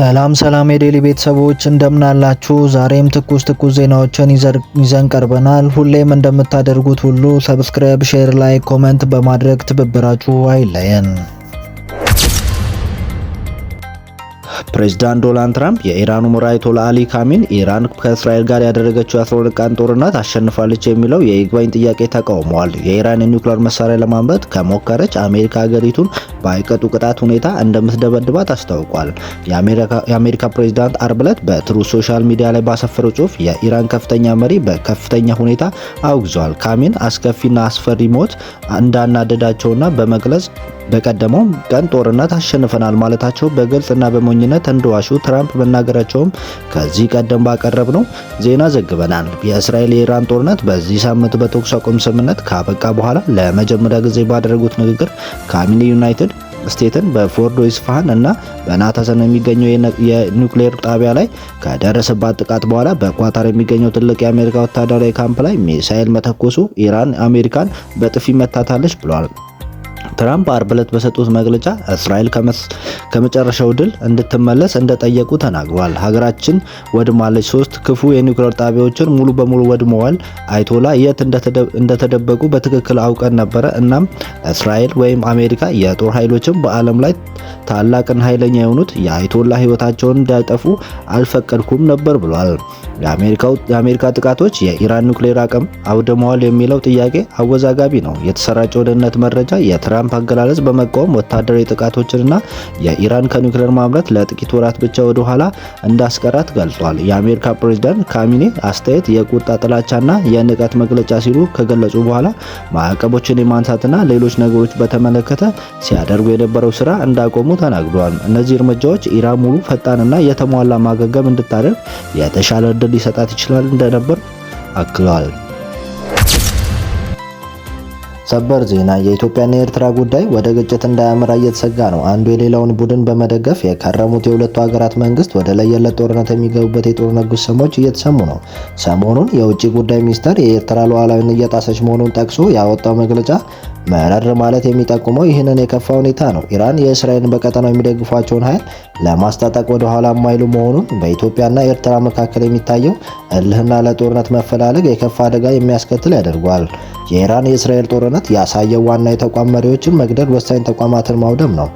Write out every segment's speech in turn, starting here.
ሰላም የዴሊ ቤተሰቦች እንደምናላችሁ። ዛሬም ትኩስ ዜናዎችን ይዘን ቀርበናል። ሁሌም እንደምታደርጉት ሁሉ ሰብስክራይብ፣ ሼር፣ ላይክ፣ ኮሜንት በማድረግ ትብብራችሁ አይለየን። ፕሬዝዳንት ዶናልድ ትራምፕ የኢራኑ መሪ አያቶላህ አሊ ካሚኒ ኢራን ከእስራኤል ጋር ያደረገችው የ12 ቀን ጦርነት አሸንፋለች የሚለው የይግባኝ ጥያቄ ተቃውመዋል። የኢራን የኒውክሌር መሳሪያ ለማምረት ከሞከረች አሜሪካ ሀገሪቱን በአይቀጡ ቅጣት ሁኔታ እንደምትደበድባት አስታውቋል። የአሜሪካ ፕሬዝዳንት አርብ ዕለት በትሩዝ ሶሻል ሚዲያ ላይ ባሰፈረው ጽሑፍ የኢራን ከፍተኛ መሪ በከፍተኛ ሁኔታ አውግዟል። ካሚኒ አስከፊና አስፈሪ ሞት እንዳናደዳቸውና በመግለጽ በቀደመው ቀን ጦርነት አሸንፈናል ማለታቸው በግልጽ እና በሞኝነት እንደዋሹ ትራምፕ መናገራቸውም ከዚህ ቀደም ባቀረብነው ዜና ዘግበናል። የእስራኤል የኢራን ጦርነት በዚህ ሳምንት በተኩስ አቁም ስምምነት ካበቃ በኋላ ለመጀመሪያ ጊዜ ባደረጉት ንግግር ካሚኒ ዩናይትድ ስቴትስን በፎርዶ፣ ኢስፋሃን እና በናታንዝ የሚገኘው የኒውክሌር ጣቢያ ላይ ከደረሰባት ጥቃት በኋላ በኳታር የሚገኘው ትልቅ የአሜሪካ ወታደራዊ ካምፕ ላይ ሚሳኤል መተኮሱ ኢራን አሜሪካን በጥፊ መታታለች ብለዋል። ትራምፕ አርብ ዕለት በሰጡት መግለጫ እስራኤል ከመጨረሻው ድል እንድትመለስ እንደጠየቁ ተናግሯል። ሀገራችን ወድማለች፣ 3 ክፉ የኒውክሌር ጣቢያዎችን ሙሉ በሙሉ ወድመዋል። አያቶላህ የት እንደተደበቁ በትክክል አውቀን ነበረ። እናም እስራኤል ወይም አሜሪካ የጦር ኃይሎችን በዓለም ላይ ታላቅና ኃይለኛ የሆኑት የአያቶላህ ህይወታቸውን እንዳይጠፉ አልፈቀድኩም ነበር ብሏል። የአሜሪካ ጥቃቶች የኢራን ኒውክሌር አቅም አውድመዋል የሚለው ጥያቄ አወዛጋቢ ነው። የተሰራጨው ደህንነት መረጃ የትራምፕ አገላለጽ በመቃወም ወታደራዊ ጥቃቶችንና የኢራን ከኒውክሌር ማምረት ለጥቂት ወራት ብቻ ወደ ኋላ እንዳስቀራት ገልጿል። የአሜሪካ ፕሬዝዳንት ካሚኒ አስተያየት የቁጣ ጥላቻና የንቀት መግለጫ ሲሉ ከገለጹ በኋላ ማዕቀቦችን የማንሳትና ሌሎች ነገሮች በተመለከተ ሲያደርጉ የነበረው ስራ እንዳቆሙ ተናግረዋል። እነዚህ እርምጃዎች ኢራን ሙሉ፣ ፈጣንና የተሟላ ማገገም እንድታደርግ የተሻለ እድል ሊሰጣት ይችላል እንደነበር አክለዋል። ሰበር ዜና የኢትዮጵያና የኤርትራ ጉዳይ ወደ ግጭት እንዳያመራ እየተሰጋ ነው። አንዱ የሌላውን ቡድን በመደገፍ የከረሙት የሁለቱ ሀገራት መንግስት ወደ ለየለት ጦርነት የሚገቡበት የጦርነት ጉሰሞች እየተሰሙ ነው። ሰሞኑን የውጭ ጉዳይ ሚኒስቴር የኤርትራ ሉዓላዊነትን እየጣሰች መሆኑን ጠቅሶ ያወጣው መግለጫ መረር ማለት የሚጠቁመው ይህንን የከፋ ሁኔታ ነው። ኢራን የእስራኤልን በቀጠናው የሚደግፏቸውን ኃይል ለማስታጠቅ ወደ ኋላ የማይሉ መሆኑን በኢትዮጵያና ኤርትራ መካከል የሚታየው እልህና ለጦርነት መፈላለግ የከፋ አደጋ የሚያስከትል ያደርገዋል። የኢራን የእስራኤል ጦርነት ያሳየው ዋና የተቋም መሪዎችን መግደል፣ ወሳኝ ተቋማትን ማውደም ነው።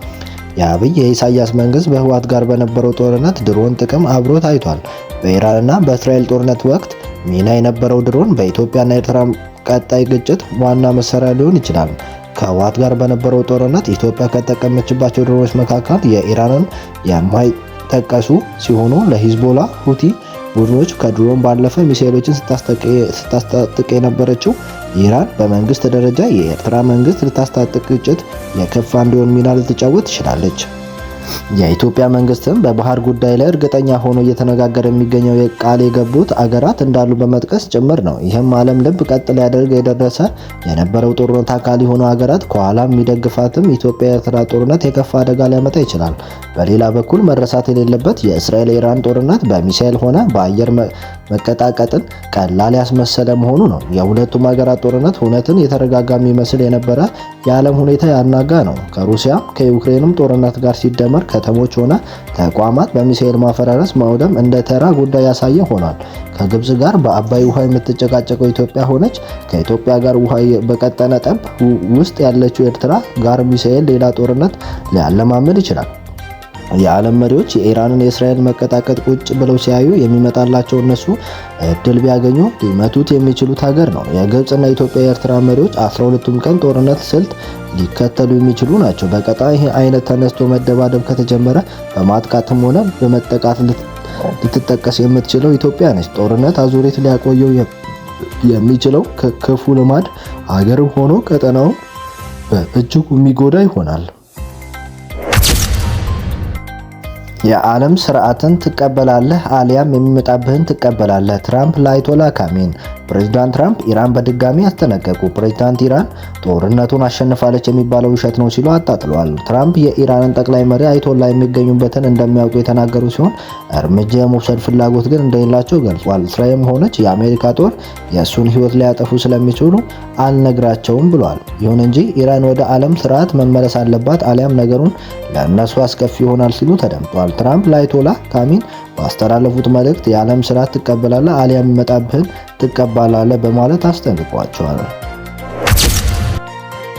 የአብይ የኢሳያስ መንግስት በህወሓት ጋር በነበረው ጦርነት ድሮን ጥቅም አብሮ ታይቷል። በኢራንና በእስራኤል ጦርነት ወቅት ሚና የነበረው ድሮን በኢትዮጵያና ኤርትራ ቀጣይ ግጭት ዋና መሳሪያ ሊሆን ይችላል። ከህወሓት ጋር በነበረው ጦርነት ኢትዮጵያ ከተጠቀመችባቸው ድሮኖች መካከል የኢራንን የማይጠቀሱ ሲሆኑ ለሂዝቦላ፣ ሁቲ ቡድኖች ከድሮን ባለፈ ሚሳኤሎችን ስታስታጥቅ የነበረችው ኢራን በመንግስት ደረጃ የኤርትራ መንግስት ልታስታጥቅ ግጭት የከፋ እንዲሆን ሚና ልትጫወት ትችላለች። የኢትዮጵያ መንግስትም በባህር ጉዳይ ላይ እርግጠኛ ሆኖ እየተነጋገረ የሚገኘው ቃል የገቡት አገራት እንዳሉ በመጥቀስ ጭምር ነው። ይህም ዓለም ልብ ቀጥ ሊያደርግ የደረሰ የነበረው ጦርነት አካል የሆኑ ሀገራት ከኋላ የሚደግፋትም ኢትዮጵያ የኤርትራ ጦርነት የከፋ አደጋ ሊያመጣ ይችላል። በሌላ በኩል መረሳት የሌለበት የእስራኤል ኢራን ጦርነት በሚሳኤል ሆነ በአየር መቀጣቀጥን ቀላል ያስመሰለ መሆኑ ነው። የሁለቱም ሀገራት ጦርነት እውነትን የተረጋጋ የሚመስል የነበረ የዓለም ሁኔታ ያናጋ ነው። ከሩሲያ ከዩክሬንም ጦርነት ጋር ሲደመር ከተሞች ሆነ ተቋማት በሚሳኤል ማፈራረስ ማውደም እንደ ተራ ጉዳይ ያሳየ ሆኗል። ከግብጽ ጋር በአባይ ውሃ የምትጨቃጨቀው ኢትዮጵያ ሆነች። ከኢትዮጵያ ጋር ውሃ በቀጠነ ጠብ ውስጥ ያለችው ኤርትራ ጋር ሚሳኤል ሌላ ጦርነት ሊያለማምድ ይችላል። የዓለም መሪዎች የኢራንን የእስራኤል መቀጣቀጥ ቁጭ ብለው ሲያዩ የሚመጣላቸው እነሱ እድል ቢያገኙ ሊመቱት የሚችሉት ሀገር ነው። የግብጽና የኢትዮጵያ የኤርትራ መሪዎች 12ቱም ቀን ጦርነት ስልት ሊከተሉ የሚችሉ ናቸው። በቀጣይ ይህ አይነት ተነስቶ መደባደብ ከተጀመረ በማጥቃትም ሆነ በመጠቃት ልትጠቀስ የምትችለው ኢትዮጵያ ነች። ጦርነት አዙሪት ሊያቆየው የሚችለው ክፉ ልማድ ሀገርም ሆኖ ቀጠናው በእጅጉ የሚጎዳ ይሆናል። የዓለም ስርዓትን ትቀበላለህ አሊያም የሚመጣብህን ትቀበላለህ። ትራምፕ ለአያቶላህ ካሚኒ ፕሬዚዳንት ትራምፕ ኢራን በድጋሚ አስጠነቀቁ። ፕሬዚዳንት ኢራን ጦርነቱን አሸንፋለች የሚባለው ውሸት ነው ሲሉ አጣጥለዋል። ትራምፕ የኢራንን ጠቅላይ መሪ አይቶላ የሚገኙበትን እንደሚያውቁ የተናገሩ ሲሆን እርምጃ የመውሰድ ፍላጎት ግን እንደሌላቸው ገልጿል። እስራኤልም ሆነች የአሜሪካ ጦር የእሱን ሕይወት ሊያጠፉ ስለሚችሉ አልነግራቸውም ብሏል። ይሁን እንጂ ኢራን ወደ ዓለም ስርዓት መመለስ አለባት አሊያም ነገሩን ለእነሱ አስከፊ ይሆናል ሲሉ ተደምጧል። ትራምፕ ለአያቶላ ካሚኒ ባስተላለፉት መልእክት የዓለም ስርዓት ትቀበላለህ አሊያም ይመጣብህን ትቀበላለህ በማለት አስጠንቅቋቸዋል።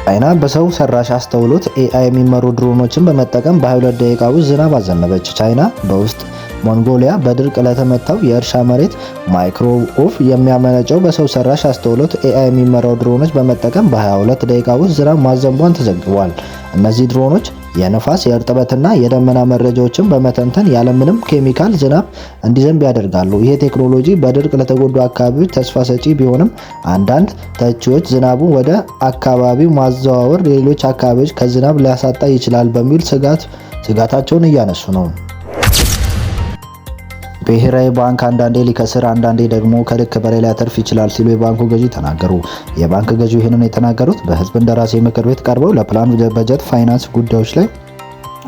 ቻይና በሰው ሰራሽ አስተውሎት AI የሚመሩ ድሮኖችን በመጠቀም በ22 ደቂቃ ውስጥ ዝናብ አዘነበች። ቻይና በውስጥ ሞንጎሊያ በድርቅ ለተመታው የእርሻ መሬት ማይክሮዌቭ የሚያመነጨው በሰው ሰራሽ አስተውሎት AI የሚመራው ድሮኖች በመጠቀም በ22 ደቂቃ ውስጥ ዝናብ ማዘንቧን ተዘግቧል። እነዚህ ድሮኖች የነፋስ የእርጥበትና የደመና መረጃዎችን በመተንተን ያለምንም ኬሚካል ዝናብ እንዲዘንብ ያደርጋሉ። ይህ ቴክኖሎጂ በድርቅ ለተጎዱ አካባቢዎች ተስፋ ሰጪ ቢሆንም አንዳንድ ተቺዎች ዝናቡን ወደ አካባቢው ማዘዋወር ሌሎች አካባቢዎች ከዝናብ ሊያሳጣ ይችላል በሚል ስጋታቸውን እያነሱ ነው። ብሔራዊ ባንክ አንዳንዴ ሊከስር አንዳንዴ ደግሞ ከልክ በላይ ሊያተርፍ ይችላል ሲሉ የባንኩ ገዢ ተናገሩ። የባንክ ገዢው ይህንን የተናገሩት በሕዝብ እንደራሴ ምክር ቤት ቀርበው ለፕላን በጀት ፋይናንስ ጉዳዮች ላይ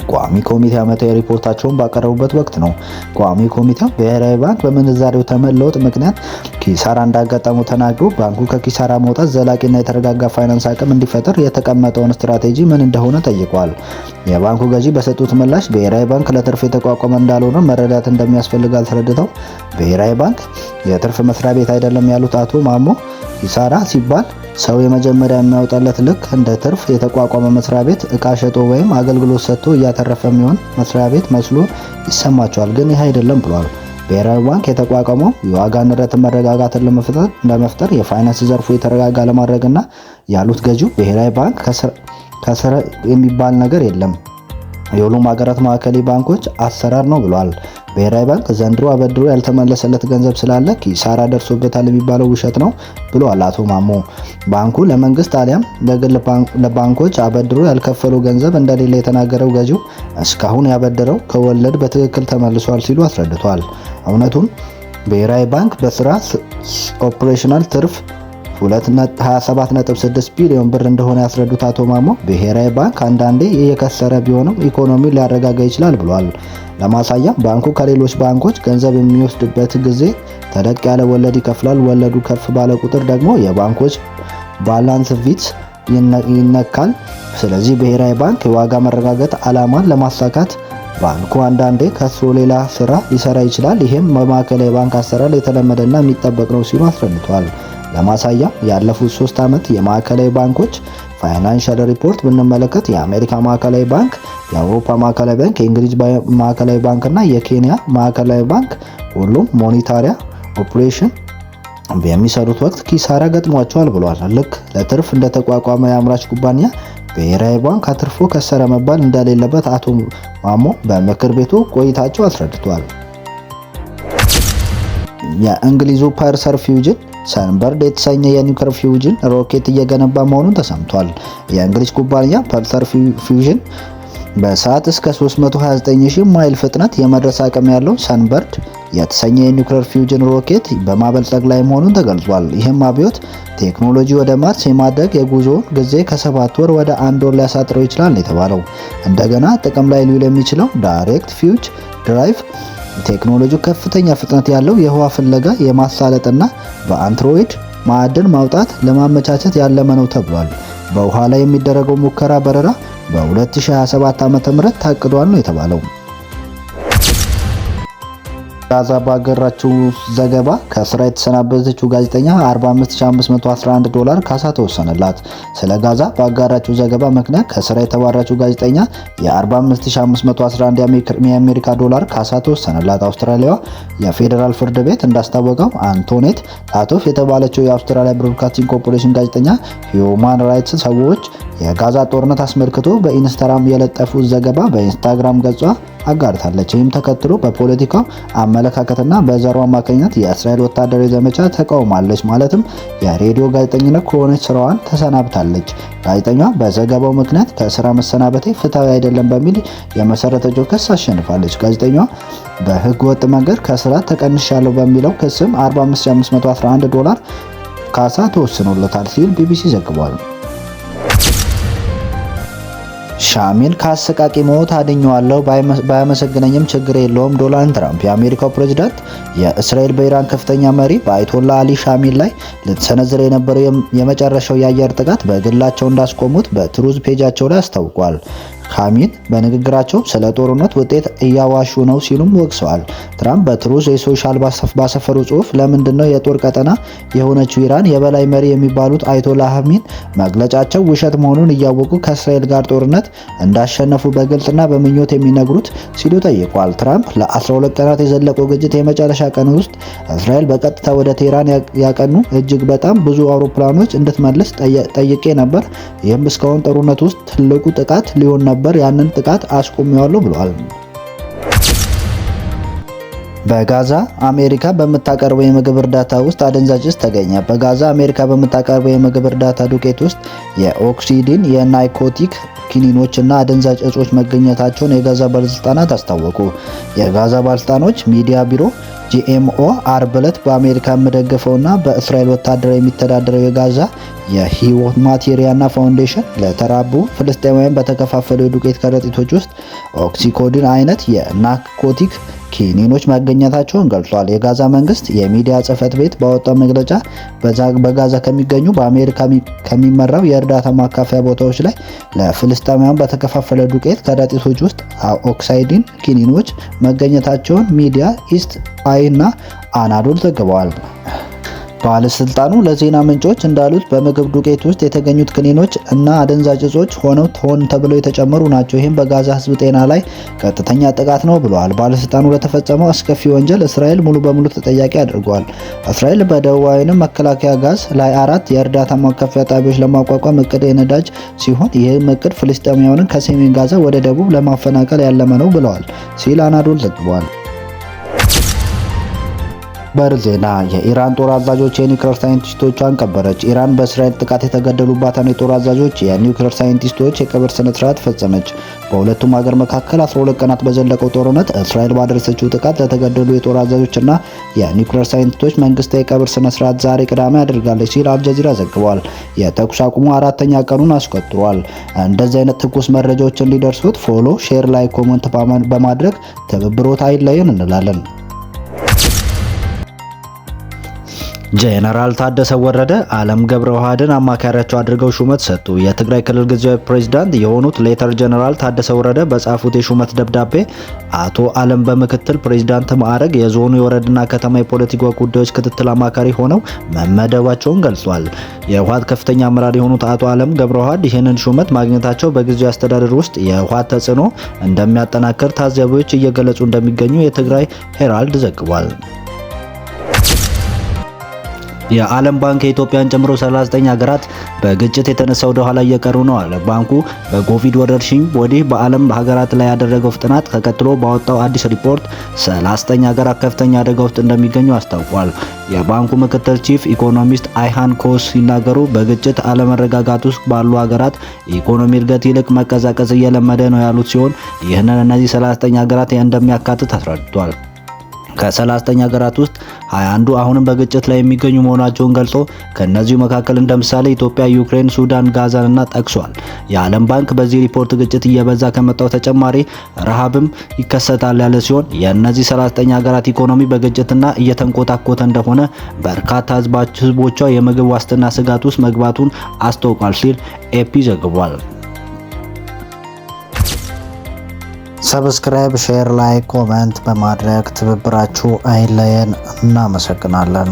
ቋሚ ኮሚቴ ዓመታዊ ሪፖርታቸውን ባቀረቡበት ወቅት ነው። ቋሚ ኮሚቴው ብሔራዊ ባንክ በምንዛሬው ተመን ለውጥ ምክንያት ኪሳራ እንዳጋጠመው ተናግሮ ባንኩ ከኪሳራ መውጣት ዘላቂና የተረጋጋ ፋይናንስ አቅም እንዲፈጠር የተቀመጠውን ስትራቴጂ ምን እንደሆነ ጠይቋል። የባንኩ ገዢ በሰጡት ምላሽ ብሔራዊ ባንክ ለትርፍ የተቋቋመ እንዳልሆነ መረዳት እንደሚያስፈልግ አስረድተው ብሔራዊ ባንክ የትርፍ መስሪያ ቤት አይደለም ያሉት አቶ ማሞ ኪሳራ ሲባል ሰው የመጀመሪያ የሚያወጣለት ልክ እንደ ትርፍ የተቋቋመ መስሪያ ቤት እቃ ሸጦ ወይም አገልግሎት ሰጥቶ እያተረፈ የሚሆን መስሪያ ቤት መስሎ ይሰማቸዋል፣ ግን ይህ አይደለም ብሏል። ብሔራዊ ባንክ የተቋቋመው የዋጋ ንረትን መረጋጋትን ለመፍጠር የፋይናንስ ዘርፉ የተረጋጋ ለማድረግና ያሉት ገዢው ብሔራዊ ባንክ ከስረ የሚባል ነገር የለም የሁሉም ሀገራት ማዕከላዊ ባንኮች አሰራር ነው ብሏል። ብሔራዊ ባንክ ዘንድሮ አበድሮ ያልተመለሰለት ገንዘብ ስላለ ኪሳራ ደርሶበታል የሚባለው ውሸት ነው ብሏል አቶ ማሞ። ባንኩ ለመንግስት አሊያም ለግል ለባንኮች አበድሮ ያልከፈለው ገንዘብ እንደሌለ የተናገረው ገዢው እስካሁን ያበደረው ከወለድ በትክክል ተመልሷል ሲሉ አስረድቷል። እውነቱን ብሔራዊ ባንክ በስራ ኦፕሬሽናል ትርፍ 27.6 ቢሊዮን ብር እንደሆነ ያስረዱት አቶ ማሞ ብሔራዊ ባንክ አንዳንዴ የከሰረ ቢሆንም ኢኮኖሚውን ሊያረጋጋ ይችላል ብሏል። ለማሳያ ባንኩ ከሌሎች ባንኮች ገንዘብ የሚወስድበት ጊዜ ተለቅ ያለ ወለድ ይከፍላል። ወለዱ ከፍ ባለ ቁጥር ደግሞ የባንኮች ባላንስ ሺት ይነካል። ስለዚህ ብሔራዊ ባንክ የዋጋ መረጋጋት ዓላማን ለማሳካት ባንኩ አንዳንዴ ከስሮ ሌላ ስራ ሊሰራ ይችላል። ይህም በማዕከላዊ ባንክ አሰራር የተለመደና የሚጠበቅ ነው ሲሉ አስረድተዋል። ለማሳያ ያለፉት 3 ዓመት የማዕከላዊ ባንኮች ፋይናንሻል ሪፖርት ብንመለከት የአሜሪካ ማዕከላዊ ባንክ፣ የአውሮፓ ማዕከላዊ ባንክ፣ የእንግሊዝ ማዕከላዊ ባንክ እና የኬንያ ማዕከላዊ ባንክ ሁሉም ሞኔታሪ ኦፕሬሽን በሚሰሩት ወቅት ኪሳራ ገጥሟቸዋል ብሏል። ልክ ለትርፍ እንደተቋቋመ የአምራች ኩባንያ ብሔራዊ ባንክ አትርፎ ከሰረ መባል እንደሌለበት አቶ ማሞ በምክር ቤቱ ቆይታቸው አስረድቷል። የእንግሊዙ ፐርሰር ፊውዥን ሰንበርድ የተሰኘ የኒውክሌር ፊውዥን ሮኬት እየገነባ መሆኑን ተሰምቷል። የእንግሊዝ ኩባንያ ፐርሰር ፊውዥን በሰዓት እስከ 329,000 ማይል ፍጥነት የመድረስ አቅም ያለው ሰንበርድ የተሰኘ የኒውክሌር ፊውዥን ሮኬት በማበልጸግ ላይ መሆኑን ተገልጿል። ይህም አብዮት ቴክኖሎጂ ወደ ማርስ የማድረግ የጉዞውን ጊዜ ከ7 ወር ወደ 1 ወር ሊያሳጥረው ይችላል የተባለው እንደገና ጥቅም ላይ ሊውል የሚችለው ዳይሬክት ፊውጅ ድራይቭ ቴክኖሎጂው ከፍተኛ ፍጥነት ያለው የህዋ ፍለጋ የማሳለጥና በአንድሮይድ ማዕድን ማውጣት ለማመቻቸት ያለመ ነው ተብሏል። በውሃ ላይ የሚደረገው ሙከራ በረራ በ2027 ዓ.ም ታቅዷል ነው የተባለው። ጋዛ ባገራችው ዘገባ ከስራ የተሰናበተችው ጋዜጠኛ $45,511 ካሳ ተወሰነላት። ስለ ጋዛ ባጋራችው ዘገባ ምክንያት ከስራ የተባረረችው ጋዜጠኛ የ$45,511 የአሜሪካ ዶላር ካሳ ተወሰነላት። አውስትራሊያዋ የፌዴራል ፍርድ ቤት እንዳስታወቀው አንቶኔት ላቶፍ የተባለችው የአውስትራሊያ ብሮድካስቲንግ ኮርፖሬሽን ጋዜጠኛ ሂዩማን ራይትስ ሰዎች የጋዛ ጦርነት አስመልክቶ በኢንስታግራም የለጠፉት ዘገባ በኢንስታግራም ገጿ አጋርታለች። ይህም ተከትሎ በፖለቲካው አመለካከትና በዘሩ አማካኝነት የእስራኤል ወታደራዊ ዘመቻ ተቃውማለች። ማለትም የሬዲዮ ጋዜጠኝነት ከሆነች ስራዋን ተሰናብታለች። ጋዜጠኛዋ በዘገባው ምክንያት ከስራ መሰናበቴ ፍትሐዊ አይደለም በሚል የመሰረተችው ክስ አሸንፋለች። ጋዜጠኛዋ በህገ ወጥ መንገድ ከስራ ተቀንሻለሁ በሚለው ክስም $45511 ካሳ ተወስኖለታል ሲል ቢቢሲ ዘግቧል። ሻሚን ከአሰቃቂ ሞት አድኜዋለሁ ባያመሰግነኝም ችግር የለውም ዶናልድ ትራምፕ። የአሜሪካው ፕሬዝዳንት የእስራኤል በኢራን ከፍተኛ መሪ በአያቶላ አሊ ሻሚን ላይ ልትሰነዝር የነበረው የመጨረሻው የአየር ጥቃት በግላቸው እንዳስቆሙት በትሩዝ ፔጃቸው ላይ አስታውቋል። ሻሚን በንግግራቸው ስለ ጦርነት ውጤት እያዋሹ ነው ሲሉም ወቅሰዋል። ትራምፕ በትሩዝ የሶሻል ባሰፈሩ ጽሁፍ ለምንድነው የጦር ቀጠና የሆነችው ኢራን የበላይ መሪ የሚባሉት አያቶላህ ኻሜኒ መግለጫቸው ውሸት መሆኑን እያወቁ ከእስራኤል ጋር ጦርነት እንዳሸነፉ በግልጽና በምኞት የሚነግሩት ሲሉ ጠይቋል። ትራምፕ ለ12 ቀናት የዘለቀው ግጭት የመጨረሻ ቀን ውስጥ እስራኤል በቀጥታ ወደ ቴህራን ያቀኑ እጅግ በጣም ብዙ አውሮፕላኖች እንድትመልስ ጠይቄ ነበር። ይህም እስካሁን ጦርነት ውስጥ ትልቁ ጥቃት ሊሆን ነበር። ያንን ጥቃት አስቆሚዋለሁ ብለዋል። በጋዛ አሜሪካ በምታቀርበው የምግብ እርዳታ ውስጥ አደንዛዥ ዕፅ ተገኘ። በጋዛ አሜሪካ በምታቀርበው የምግብ እርዳታ ዱቄት ውስጥ የኦክሲዲን የናርኮቲክ ኪኒኖች እና አደንዛዥ ዕጾች መገኘታቸውን የጋዛ ባለስልጣናት አስታወቁ። የጋዛ ባለስልጣኖች ሚዲያ ቢሮ ጂኤምኦ አርብ ዕለት በአሜሪካ የሚደገፈውና በእስራኤል ወታደራዊ የሚተዳደረው የጋዛ የሂውማኒቴሪያን ፋውንዴሽን ለተራቡ ፍልስጤማውያን በተከፋፈሉ የዱቄት ከረጢቶች ውስጥ ኦክሲኮዲን አይነት የናርኮቲክ ኪኒኖች መገኘታቸውን ገልጿል። የጋዛ መንግስት የሚዲያ ጽህፈት ቤት ባወጣው መግለጫ በጋዛ ከሚገኙ በአሜሪካ ከሚመራው የእርዳታ ማካፈያ ቦታዎች ላይ ለፍልስጤማውያን በተከፋፈለ ዱቄት ከረጢቶች ውስጥ ኦክሳይዲን ኪኒኖች መገኘታቸውን ሚዲያ ኢስት አይ እና አናዶል ዘግበዋል። ባለስልጣኑ ለዜና ምንጮች እንዳሉት በምግብ ዱቄት ውስጥ የተገኙት ክኒኖች እና አደንዛዥ ዕጾች ሆን ተብለው የተጨመሩ ናቸው። ይህም በጋዛ ህዝብ ጤና ላይ ቀጥተኛ ጥቃት ነው ብለዋል። ባለስልጣኑ ለተፈጸመው አስከፊ ወንጀል እስራኤል ሙሉ በሙሉ ተጠያቂ አድርገዋል። እስራኤል በደቡባዊ መከላከያ ጋዛ ላይ 4 የእርዳታ ማከፋፈያ ጣቢያዎች ለማቋቋም እቅድ የነዳጅ ሲሆን ይህም እቅድ ፍልስጤማውያንን ከሰሜን ጋዛ ወደ ደቡብ ለማፈናቀል ያለመ ነው ብለዋል ሲል አናዶል ዘግቧል። ዜና የኢራን ጦር አዛዦች የኒውክሌር ሳይንቲስቶቿን ቀበረች። ኢራን በእስራኤል ጥቃት የተገደሉባትን የጦር አዛዦች የኒውክሌር ሳይንቲስቶች የቀብር ስነ ስርዓት ፈጸመች። በሁለቱም ሀገር መካከል 12 ቀናት በዘለቀው ጦርነት እስራኤል ባደረሰችው ጥቃት ለተገደሉ የጦር አዛዦችና የኒውክሌር ሳይንቲስቶች መንግስታዊ የቀብር ስነ ስርዓት ዛሬ ቅዳሜ አድርጋለች ሲል አልጀዚራ ዘግቧል። የተኩስ አቁሙ 4ኛ ቀኑን አስቆጥሯል። እንደዚህ አይነት ትኩስ መረጃዎች እንዲደርሱት ፎሎ፣ ሼር፣ ላይ ኮሜንት በማድረግ ትብብሮት አይለየን እንላለን። ጄኔራል ታደሰ ወረደ አለም ገብረዋህድን አማካሪያቸው አድርገው ሹመት ሰጡ። የትግራይ ክልል ጊዜያዊ ፕሬዝዳንት የሆኑት ሌተር ጄኔራል ታደሰ ወረደ በጻፉት የሹመት ደብዳቤ አቶ አለም በምክትል ፕሬዝዳንት ማዕረግ የዞኑ የወረዳና ከተማ የፖለቲካ ጉዳዮች ክትትል አማካሪ ሆነው መመደባቸውን ገልጿል። የህወሓት ከፍተኛ አመራር የሆኑት አቶ አለም ገብረዋህድ ይህንን ሹመት ማግኘታቸው በጊዜያዊ አስተዳደር ውስጥ የህወሓት ተጽዕኖ እንደሚያጠናክር ታዛቢዎች እየገለጹ እንደሚገኙ የትግራይ ሄራልድ ዘግቧል። የዓለም ባንክ የኢትዮጵያን ጨምሮ 39 ሀገራት በግጭት የተነሳ ወደ ኋላ እየቀሩ ነው አለ። ባንኩ በኮቪድ ወረርሽኝ ወዲህ በዓለም ሀገራት ላይ ያደረገው ጥናት ተከትሎ ባወጣው አዲስ ሪፖርት 39 ሀገራት ከፍተኛ አደጋ ውስጥ እንደሚገኙ አስታውቋል። የባንኩ ምክትል ቺፍ ኢኮኖሚስት አይሃን ኮስ ሲናገሩ በግጭት አለመረጋጋት ውስጥ ባሉ ሀገራት ኢኮኖሚ እድገት ይልቅ መቀዛቀዝ እየለመደ ነው ያሉት ሲሆን ይህንን እነዚህ 39 ሀገራት እንደሚያካትት አስረድቷል። ከ39 ሀገራት ውስጥ 21ዱ አሁንም በግጭት ላይ የሚገኙ መሆናቸውን ገልጾ ከነዚሁ መካከል እንደ ምሳሌ ኢትዮጵያ፣ ዩክሬን፣ ሱዳን፣ ጋዛንና ጠቅሷል። የዓለም ባንክ በዚህ ሪፖርት ግጭት እየበዛ ከመጣው ተጨማሪ ረሃብም ይከሰታል ያለ ሲሆን የእነዚህ 39 ሀገራት ኢኮኖሚ በግጭትና እየተንኮታኮተ እንደሆነ በርካታ ህዝቦቿ የምግብ ዋስትና ስጋት ውስጥ መግባቱን አስታውቋል ሲል ኤፒ ዘግቧል። ሰብስክራይብ፣ ሼር፣ ላይክ፣ ኮሜንት በማድረግ ትብብራችሁ አይለየን። እናመሰግናለን።